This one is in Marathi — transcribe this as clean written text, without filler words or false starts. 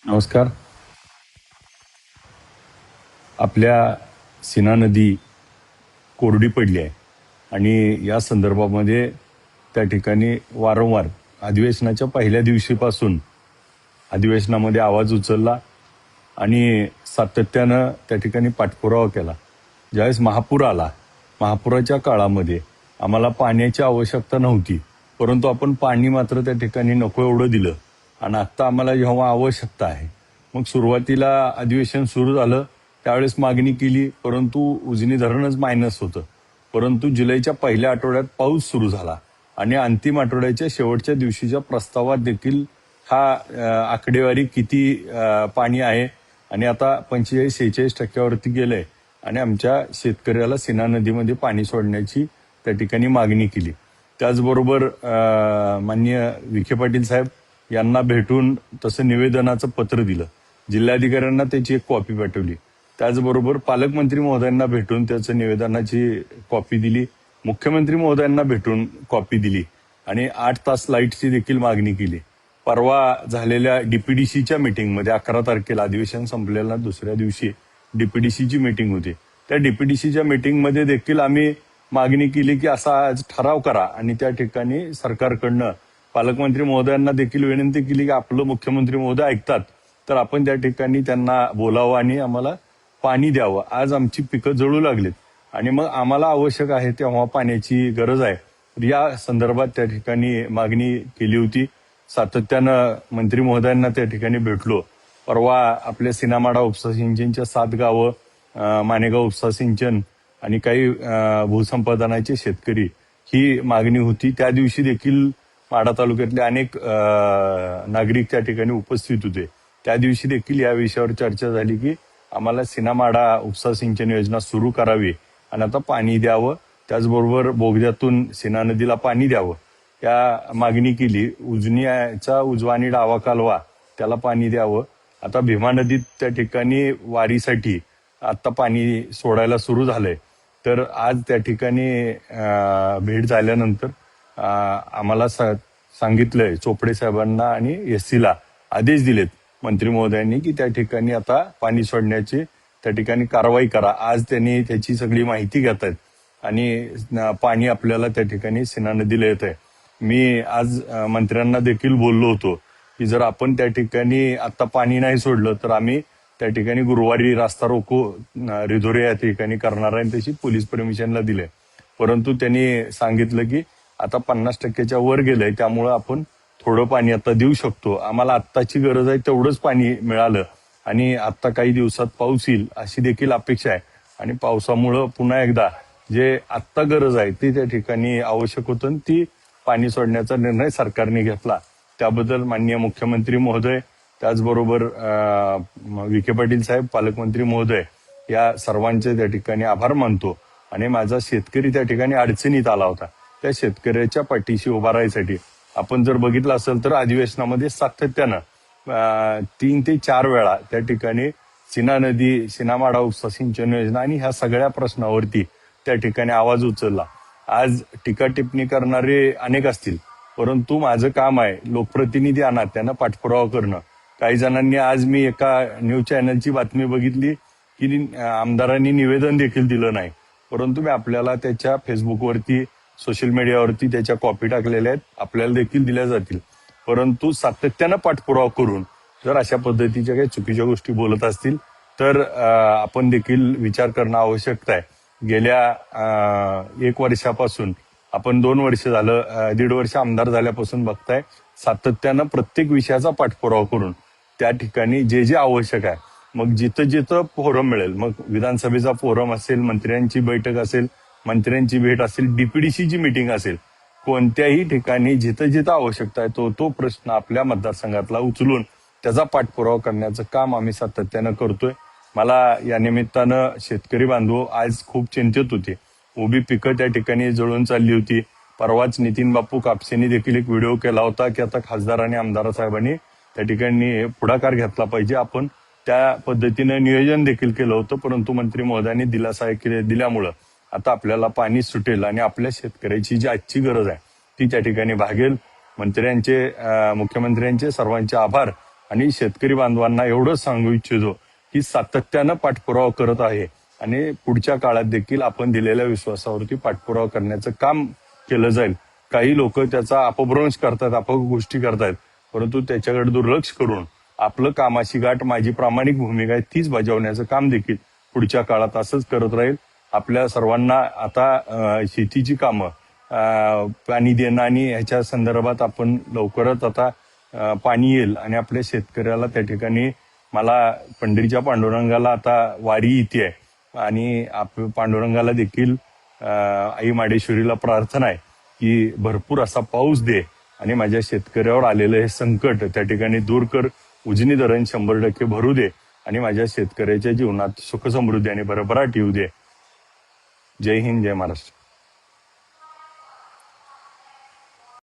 नमस्कार. आपल्या सीना नदी कोरडी पडली आहे आणि या संदर्भामध्ये त्या ठिकाणी वारंवार अधिवेशनाच्या पहिल्या दिवशीपासून अधिवेशनामध्ये आवाज उचलला आणि सातत्यानं त्या ठिकाणी पाठपुरावा केला. ज्यावेळेस महापूर आला, महापुराच्या काळामध्ये आम्हाला पाण्याची आवश्यकता नव्हती, परंतु आपण पाणी मात्र त्या ठिकाणी नको एवढं दिलं आणि आत्ता आम्हाला जेव्हा आवश्यकता आहे, मग सुरुवातीला अधिवेशन सुरू झालं त्यावेळेस मागणी केली, परंतु उजनी धरणच मायनस होतं. परंतु जुलैच्या पहिल्या आठवड्यात पाऊस सुरू झाला आणि अंतिम आठवड्याच्या शेवटच्या दिवशीच्या प्रस्तावात देखील हा आकडेवारी किती पाणी आहे आणि आता 45-46% गेलंय आणि आमच्या शेतकऱ्याला सीना नदीमध्ये पाणी सोडण्याची त्या ठिकाणी मागणी केली. त्याचबरोबर माननीय विखे पाटील साहेब यांना भेटून तसं निवेदनाचं पत्र दिलं. जिल्हाधिकाऱ्यांना त्याची एक कॉपी पाठवली. त्याचबरोबर पालकमंत्री महोदयांना भेटून त्याचं निवेदनाची कॉपी दिली. मुख्यमंत्री महोदयांना भेटून कॉपी दिली आणि 8 तास लाईटची देखील मागणी केली. परवा झालेल्या डीपीडीसीच्या मीटिंगमध्ये 11 तारखेला अधिवेशन संपलेल्या दुसऱ्या दिवशी डीपीडीसीची मीटिंग होती. त्या डीपीडीसीच्या मीटिंगमध्ये देखील आम्ही मागणी केली की असा आज ठराव करा आणि त्या ठिकाणी सरकारकडनं पालकमंत्री महोदयांना देखील विनंती केली की आपलं मुख्यमंत्री महोदय ऐकतात तर आपण त्या ठिकाणी त्यांना बोलावं आणि आम्हाला पाणी द्यावं. आज आमची पिकं जळू लागलीत आणि मग आम्हाला आवश्यक आहे तेव्हा पाण्याची गरज आहे. या संदर्भात त्या ठिकाणी मागणी केली होती. सातत्यानं मंत्री महोदयांना त्या ठिकाणी भेटलो. परवा आपल्या सिनामाडा उपसा सिंचनच्या 7 गावं, मानेगाव उपसा सिंचन आणि काही भूसंपादनाचे शेतकरी ही मागणी होती. त्या दिवशी देखील माढा तालुक्यातले अनेक नागरिक त्या ठिकाणी उपस्थित होते. त्या दिवशी देखील या विषयावर चर्चा झाली की आम्हाला सिनामाडा उपसा सिंचन योजना सुरू करावी आणि आता पाणी द्यावं, त्याचबरोबर बोगद्यातून सीना नदीला पाणी द्यावं या मागणी केली. उजनीचा उजवा आणि डावा कालवा त्याला पाणी द्यावं. आता भीमा नदीत त्या ठिकाणी वारीसाठी आता पाणी सोडायला सुरू झालंय. तर आज त्या ठिकाणी भेट झाल्यानंतर आम्हाला सांगितलंय चोपडे साहेबांना आणि एससीला आदेश दिलेत मंत्री महोदयांनी की त्या ठिकाणी आता पाणी सोडण्याची त्या ठिकाणी कारवाई करा. आज त्यांनी त्याची सगळी माहिती घेत आहेत आणि पाणी आपल्याला त्या ठिकाणी सीना नदीला येत आहे. मी आज मंत्र्यांना देखील बोललो होतो की जर आपण त्या ठिकाणी आता पाणी नाही सोडलं तर आम्ही त्या ठिकाणी गुरुवारी रास्ता रोको रिधोरे या ठिकाणी करणार आहे, त्याची पोलीस परमिशनला दिले. परंतु त्यांनी सांगितलं की आता 50%च्या वर गेलंय, त्यामुळं आपण थोडं पाणी आता देऊ शकतो. आम्हाला आत्ताची गरज आहे तेवढंच पाणी मिळालं आणि आता काही दिवसात पाऊस येईल अशी देखील अपेक्षा आहे आणि पावसामुळं पुन्हा एकदा जे आत्ता गरज आहे ती त्या ठिकाणी आवश्यक होतं ती पाणी सोडण्याचा निर्णय सरकारने घेतला. त्याबद्दल माननीय मुख्यमंत्री महोदय, त्याचबरोबर विखे पाटील साहेब, पालकमंत्री महोदय या सर्वांचे त्या ठिकाणी आभार मानतो. आणि माझा शेतकरी त्या ठिकाणी अडचणीत आला होता, त्या शेतकऱ्याच्या पाठीशी उभा राहायसाठी आपण जर बघितलं असेल तर अधिवेशनामध्ये सातत्यानं 3 ते 4 वेळा त्या ठिकाणी सीना नदी, सीनामाडा उपसा सिंचन योजना आणि ह्या सगळ्या प्रश्नावरती त्या ठिकाणी आवाज उचलला. आज टीका टिप्पणी करणारे अनेक असतील, परंतु माझं काम आहे लोकप्रतिनिधी आणा त्यांना पाठपुरावा करणं. काही जणांनी आज मी एका न्यूज चॅनलची बातमी बघितली की आमदारांनी निवेदन देखील दिलं नाही, परंतु मी आपल्याला त्याच्या फेसबुकवरती, सोशल मीडियावरती त्याच्या कॉपी टाकलेल्या आहेत, आपल्याला देखील दिल्या जातील. परंतु सातत्यानं पाठपुरावा करून जर अशा पद्धतीच्या काही चुकीच्या गोष्टी बोलत असतील तर आपण देखील विचार करणं आवश्यक आहे. गेल्या 1 वर्षापासून आपण 2 वर्ष झालं, 1.5 वर्ष आमदार झाल्यापासून बघताय सातत्यानं प्रत्येक विषयाचा पाठपुरावा करून त्या ठिकाणी जे जे आवश्यक आहे, मग जिथं जिथं फोरम मिळेल, मग विधानसभेचा फोरम असेल, मंत्र्यांची बैठक असेल, मंत्र्यांची भेट असेल, डीपीडीसीची मीटिंग असेल, कोणत्याही ठिकाणी जिथं जिथं आवश्यकता आहे तो प्रश्न आपल्या मतदारसंघातला उचलून त्याचा पाठपुरावा करण्याचं काम आम्ही सातत्यानं करतोय. मला या निमित्तानं शेतकरी बांधव आज खूप चिंतित होते. उभी पिकं त्या ठिकाणी जळून चालली होती. परवाच नितीन बापू कापसेंनी देखील एक व्हिडिओ केला होता की आता खासदार आणि आमदार साहेबांनी त्या ठिकाणी पुढाकार घेतला पाहिजे. आपण त्या पद्धतीनं नियोजन देखील केलं होतं, परंतु मंत्री महोदयांनी दिलासा दिल्यामुळं आता आपल्याला पाणी सुटेल आणि आपल्या शेतकऱ्याची जी आजची गरज आहे ती त्या ठिकाणी भागेल. मंत्र्यांचे, मुख्यमंत्र्यांचे सर्वांचे आभार आणि शेतकरी बांधवांना एवढंच सांगू इच्छितो की सातत्यानं पाठपुरावा करत आहे आणि पुढच्या काळात देखील आपण दिलेल्या विश्वासावरती पाठपुरावा करण्याचं काम केलं जाईल. काही लोक त्याचा अपभ्रंश करतात, गोष्टी करतायत, परंतु त्याच्याकडे दुर्लक्ष करून आपलं कामाची गाठ, माझी प्रामाणिक भूमिका आहे तीच बजावण्याचं काम देखील पुढच्या काळात असंच करत राहील. आपल्या सर्वांना आता शेतीची कामं, पाणी देणं आणि ह्याच्या संदर्भात आपण लवकरच आता पाणी येईल आणि आपल्या शेतकऱ्याला त्या ठिकाणी मला पंढरीच्या पांडुरंगाला आता वारी येते आणि पांडुरंगाला देखील आई माडेश्वरीला प्रार्थना आहे की भरपूर असा पाऊस दे आणि माझ्या शेतकऱ्यावर आलेलं हे संकट त्या ठिकाणी दूर कर, उजनी धरण 100% भरू दे आणि माझ्या शेतकऱ्याच्या जीवनात सुख समृद्धी आणि भरभराट येऊ दे. जय हिंद, जय महाराष्ट्र.